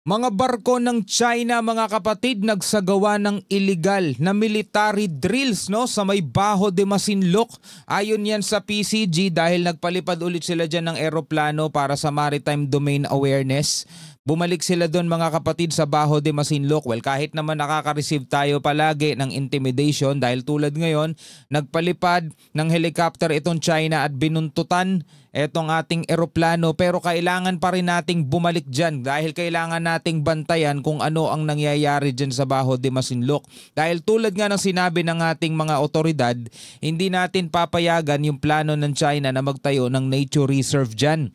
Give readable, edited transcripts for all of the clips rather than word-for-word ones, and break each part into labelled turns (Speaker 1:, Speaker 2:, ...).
Speaker 1: Mga barko ng China, mga kapatid, nagsagawa ng illegal na military drills sa may Baho de Masinloc. Ayon yan sa PCG dahil nagpalipad ulit sila dyan ng eroplano para sa maritime domain awareness. Bumalik sila doon, mga kapatid, sa Baho de Masinloc. Well, kahit naman nakaka-receive tayo palagi ng intimidation dahil tulad ngayon, nagpalipad ng helicopter itong China at binuntutan etong ating eroplano, pero kailangan pa rin nating bumalik dyan dahil kailangan nating bantayan kung ano ang nangyayari dyan sa Baho de Masinloc. Dahil tulad nga ng sinabi ng ating mga otoridad, hindi natin papayagan yung plano ng China na magtayo ng nature reserve dyan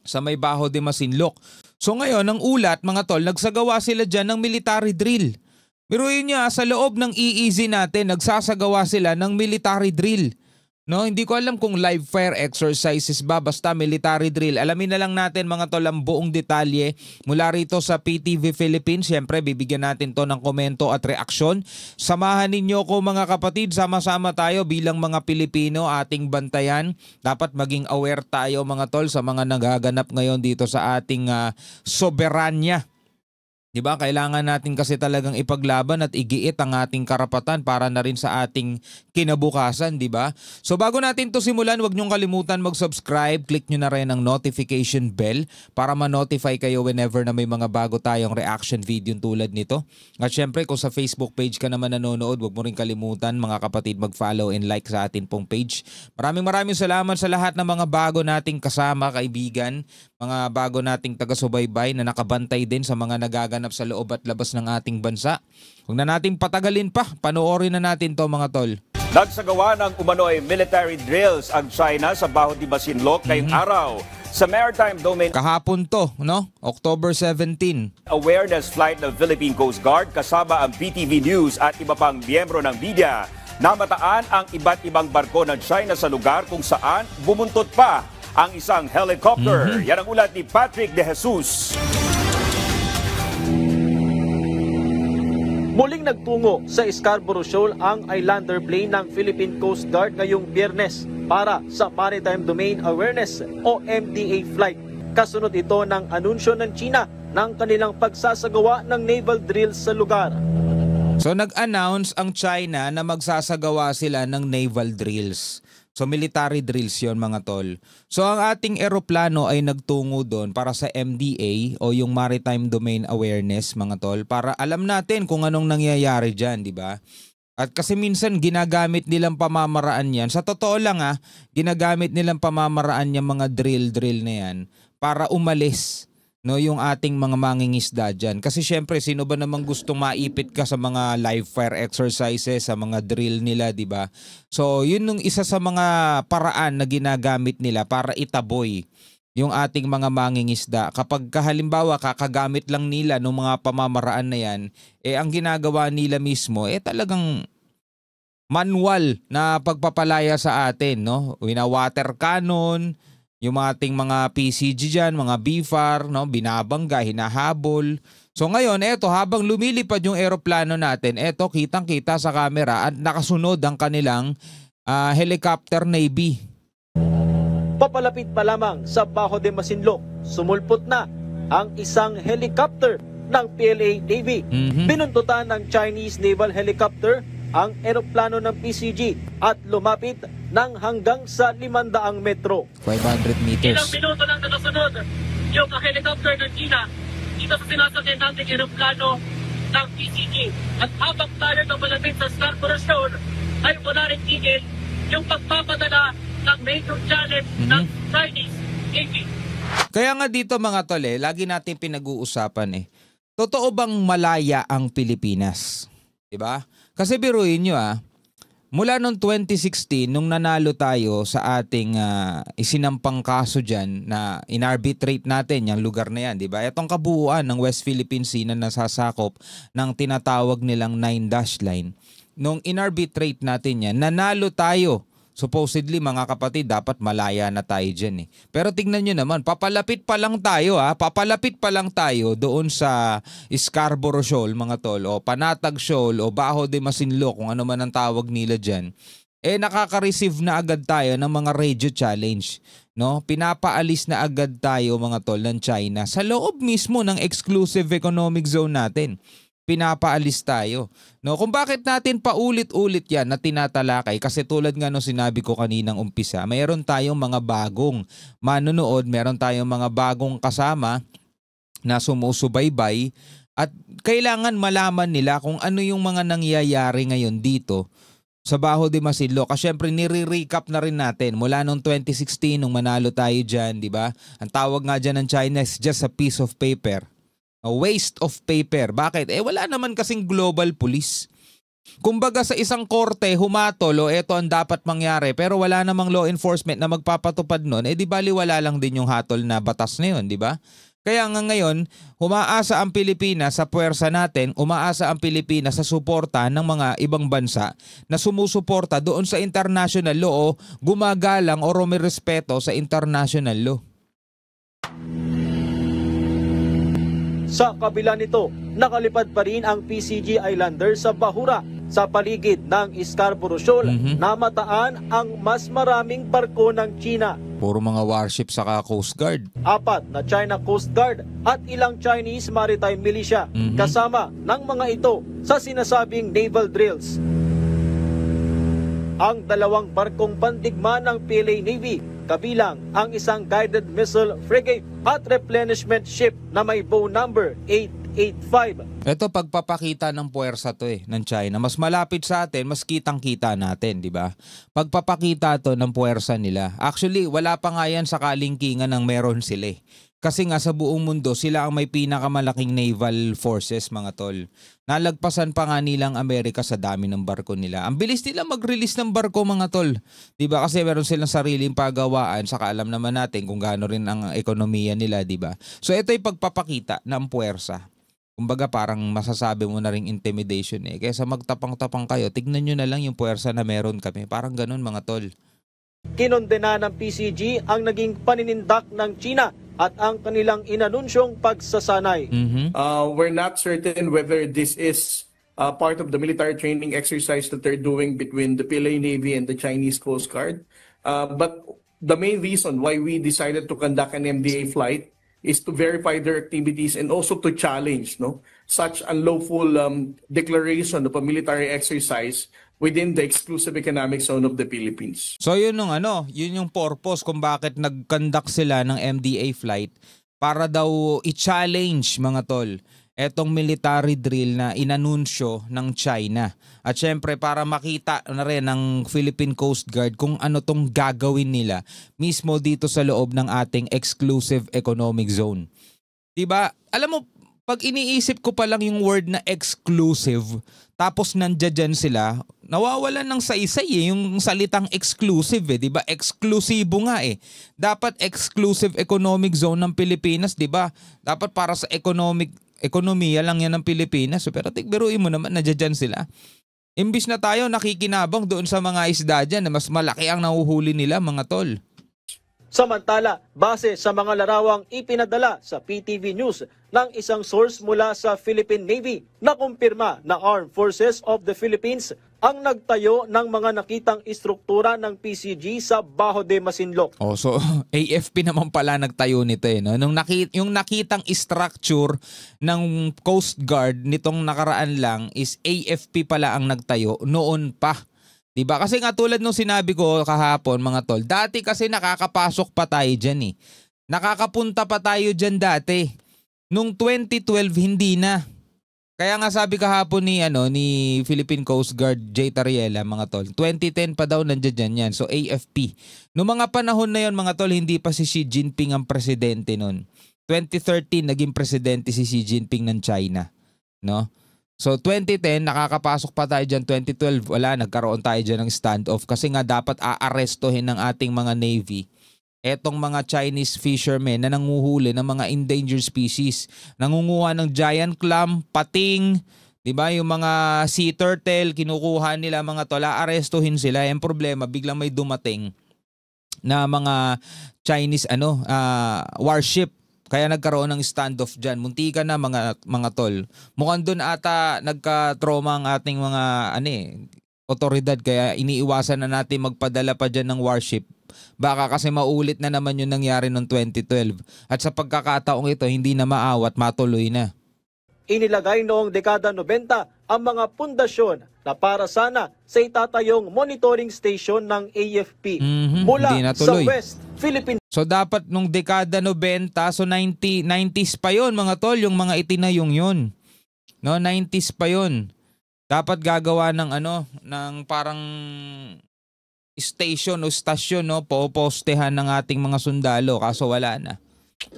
Speaker 1: sa may Baho de Masinloc. So ngayon, ang ulat, mga tol, nagsagawa sila dyan ng military drill. Pero yun nga, sa loob ng EEZ natin, nagsasagawa sila ng military drill. Hindi ko alam kung live fire exercises ba, basta military drill. Alamin na lang natin, mga tol, ang buong detalye mula rito sa PTV Philippines. Siyempre, bibigyan natin to ng komento at reaksyon. Samahan ninyo ko, mga kapatid, sama-sama tayo bilang mga Pilipino, ating bantayan. Dapat maging aware tayo, mga tol, sa mga nagaganap ngayon dito sa ating soberanya. Diba? Kailangan natin kasi talagang ipaglaban at igiit ang ating karapatan para na rin sa ating kinabukasan, diba? So bago natin to simulan, huwag niyong kalimutan mag-subscribe, click niyo na rin ang notification bell para ma-notify kayo whenever na may mga bago tayong reaction video tulad nito. At syempre, kung sa Facebook page ka naman nanonood, huwag mo rin kalimutan, mga kapatid, mag-follow and like sa atin pong page. Maraming salamat sa lahat ng mga bago nating kasama, kaibigan, mga bago nating taga-subaybay na nakabantay din sa mga nagaganap sa loob at labas ng ating bansa. Huwag na nating patagalin pa, panoorin na natin to, mga tol.
Speaker 2: Nagsagawa ng umano'y military drills ang China sa Baho de Masinloc ngayong araw sa Maritime Domain
Speaker 1: kahapon to, October 17.
Speaker 2: Awareness flight ng Philippine Coast Guard kasama ang PTV News at iba pang miyembro ng media. Namataan ang iba't ibang barko ng China sa lugar kung saan bumuntot pa ang isang helicopter. Yan ang ulat ni Patrick De Jesus.
Speaker 3: Muling nagtungo sa Scarborough Shoal ang Islander plane ng Philippine Coast Guard ngayong Biyernes para sa Maritime Domain Awareness o MDA flight. Kasunod ito ng anunsyo ng China ng kanilang pagsasagawa ng naval drills sa lugar.
Speaker 1: So nag-announce ang China na magsasagawa sila ng naval drills. So military drills yon, mga tol. So ang ating eroplano ay nagtungo doon para sa MDA o yung Maritime Domain Awareness, mga tol, para alam natin kung anong nangyayari dyan, di ba? At kasi minsan ginagamit nilang pamamaraan yan. Sa totoo lang ginagamit nilang pamamaraan yung mga drill na yan para umalis yung ating mga mangingisda dyan. Kasi syempre, sino ba namang gustong maipit ka sa mga live fire exercises, sa mga drill nila, di ba? So, yun yung isa sa mga paraan na ginagamit nila para itaboy yung ating mga mangingisda. Kapag halimbawa kakagamit lang nila ng mga pamamaraan na yan, ang ginagawa nila mismo, talagang manual na pagpapalaya sa atin, Wina-water cannon, yung ating mga PCG dyan, mga BFAR, binabangga, hinahabol. So ngayon, habang lumilipad yung eroplano natin, kitang-kita sa camera at nakasunod ang kanilang helicopter navy.
Speaker 3: Papalapit pa lamang sa Baho de Masinloc, sumulpot na ang isang helicopter ng PLA Navy. Binuntutan ng Chinese naval helicopter ang eroplano ng PCG at lumapit ng hanggang sa 500 metro.
Speaker 1: 500 meters.
Speaker 4: Ilang minuto lang nakasunod yung helicopter ng China dito sa sinasakyan nating eroplano ng PCG. At habang tayo na malapit sa Scarborough Shoal ay wala rin tigil yung pagpapadala ng major challenge ng Chinese Navy.
Speaker 1: Kaya nga dito, mga tol, lagi natin pinag-uusapan totoo bang malaya ang Pilipinas? Diba? Kasi biruin nyo mula noong 2016, nung nanalo tayo sa ating isinampang kaso dyan na inarbitrate natin yung lugar na yan, di ba? Itong kabuuan ng West Philippine Sea na nasasakop ng tinatawag nilang 9-dash line. Nung inarbitrate natin yan, nanalo tayo. Supposedly, mga kapatid, dapat malaya na tayo dyan Pero tingnan nyo naman, papalapit pa lang tayo papalapit pa lang tayo doon sa Scarborough Shoal, mga tol, o Panatag Shoal, o Baho de Masinloc, kung ano man ang tawag nila dyan. nakaka-receive na agad tayo ng mga radio challenge. No? Pinapaalis na agad tayo mga tol ng China sa loob mismo ng exclusive economic zone natin. Pinapaalis tayo. No, kung bakit natin paulit-ulit yan na tinatalakay, kasi tulad nga nung sinabi ko kaninang umpisa, mayroon tayong mga bagong manonood, meron tayong mga bagong kasama na sumusubaybay at kailangan malaman nila kung ano yung mga nangyayari ngayon dito sa Bajo de Masinloc. Kasi syempre nire-recap na rin natin mula noong 2016 nung manalo tayo dyan, di ba? Ang tawag nga dyan ng China is just a piece of paper. A waste of paper. Bakit? Wala naman kasing global police. Kumbaga sa isang korte, humatol, eto ang dapat mangyari, pero wala namang law enforcement na magpapatupad nun, di bali wala lang din yung hatol na batas na yun, di ba? Kaya nga ngayon, umaasa ang Pilipinas sa puwersa natin, umaasa ang Pilipinas sa suporta ng mga ibang bansa na sumusuporta doon sa international law o gumagalang o rumirespeto sa international law.
Speaker 3: Sa kabila nito, nakalipad pa rin ang PCG Islander sa Bahura sa paligid ng Scarborough Shoal na mataan ang mas maraming barko ng China.
Speaker 1: Puro mga warship saka Coast Guard.
Speaker 3: 4 na China Coast Guard at ilang Chinese Maritime Militia kasama ng mga ito sa sinasabing naval drills. Ang 2 barkong pandigma ng PLA Navy, kabilang ang isang guided missile frigate at replenishment ship na may bow number 885.
Speaker 1: Ito pagpapakita ng puwersa to ng China. Mas malapit sa atin, mas kitang-kita natin, di ba? Pagpapakita to ng puwersa nila. Actually, wala pa nga yan sa kalingkingan ng meron sila. Kasi nga sa buong mundo, sila ang may pinakamalaking naval forces, mga tol. Nalagpasan pa nga nilang Amerika sa dami ng barko nila. Ang bilis nila mag-release ng barko, mga tol. Diba? Kasi meron silang sariling pagawaan, saka alam naman natin kung gaano rin ang ekonomiya nila, diba? So ito yung pagpapakita ng puwersa. Kumbaga parang masasabi mo na ring intimidation Kaysa magtapang-tapang kayo, tignan nyo na lang yung puwersa na meron kami. Parang ganun, mga tol.
Speaker 3: Kinondena ng PCG ang naging paninindak ng China at ang kanilang inanunsyong pagsasanay.
Speaker 5: We're not certain whether this is part of the military training exercise that they're doing between the PLA Navy and the Chinese Coast Guard. But the main reason why we decided to conduct an MDA flight is to verify their activities and also to challenge such unlawful declaration of a military exercise within the exclusive economic zone of the Philippines.
Speaker 1: So yun yung purpose kung bakit nag-conduct sila ng MDA flight para daw i-challenge, mga tol, etong military drill na inanunsyo ng China. At syempre para makita na rin ng Philippine Coast Guard kung ano tong gagawin nila mismo dito sa loob ng ating exclusive economic zone. Diba? Alam mo, pag iniisip ko pa lang yung word na exclusive, tapos nandiyan sila, nawawalan ng saysay yung salitang exclusive diba? Eksklusibo nga Dapat exclusive economic zone ng Pilipinas, diba? Dapat para sa ekonomiya lang yan ng Pilipinas. Pero tigbiruin mo naman, nandiyan sila. Imbis na tayo nakikinabang doon sa mga isda dyan na mas malaki ang nahuhuli nila, mga tol.
Speaker 3: Samantala, base sa mga larawang ipinadala sa PTV News ng isang source mula sa Philippine Navy na kumpirma na Armed Forces of the Philippines ang nagtayo ng mga nakitang istruktura ng PCG sa Bajo de Masinloc.
Speaker 1: So AFP naman pala nagtayo nito yung nakitang structure ng Coast Guard nitong nakaraan lang is AFP pala ang nagtayo noon pa. Diba? Kasi nga tulad nung sinabi ko kahapon, mga tol, dati kasi nakakapasok pa tayo dyan Nakakapunta pa tayo dyan dati. Nung 2012, hindi na. Kaya nga sabi kahapon ni Philippine Coast Guard J. Tariela, mga tol, 2010 pa daw nandiyan yan. So AFP. Noong mga panahon na yon, mga tol, hindi pa si Xi Jinping ang presidente nun. 2013 naging presidente si Xi Jinping ng China. No? So 2010, nakakapasok pa tayo dyan. 2012, wala, nagkaroon tayo dyan ng standoff kasi nga dapat aarestohin ng ating mga Navy etong mga Chinese fishermen na nanguhuli ng mga endangered species. Nangunguha ng giant clam, pating, diba? Yung mga sea turtle, kinukuha nila, mga tol, aarestohin sila. Yung problema, biglang may dumating na mga Chinese warship. Kaya nagkaroon ng standoff dyan. Muntikan na, mga tol. Mukhang doon ata nagka-trauma ang ating mga otoridad, kaya iniiwasan na natin magpadala pa dyan ng warship. Baka kasi maulit na naman yung nangyari noong 2012. At sa pagkakataong ito, hindi na maawat, matuloy na.
Speaker 3: Inilagay noong dekada 90 ang mga pundasyon na para sana sa itatayong monitoring station ng AFP mula
Speaker 1: hindi
Speaker 3: sa
Speaker 1: natuloy.
Speaker 3: West Philippine.
Speaker 1: So dapat nung dekada 90, so 90s pa yon mga tol, yung mga itinayong yun. No, 90s pa yon. Dapat gagawa ng ng parang station o stasyon, no, popostehan ng ating mga sundalo, kaso wala na.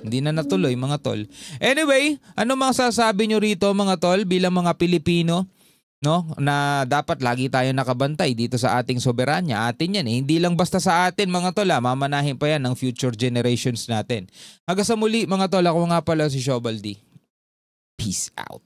Speaker 1: Hindi na natuloy mga tol. Anyway, ano mga sasabi nyo rito mga tol bilang mga Pilipino, no, na dapat lagi tayo nakabantay dito sa ating soberanya. Atin yan eh. Hindi lang basta sa atin mga tol, mamanahin pa yan ng future generations natin. Hanggang sa muli mga tol, ako nga pala si Shobaldi. Peace out.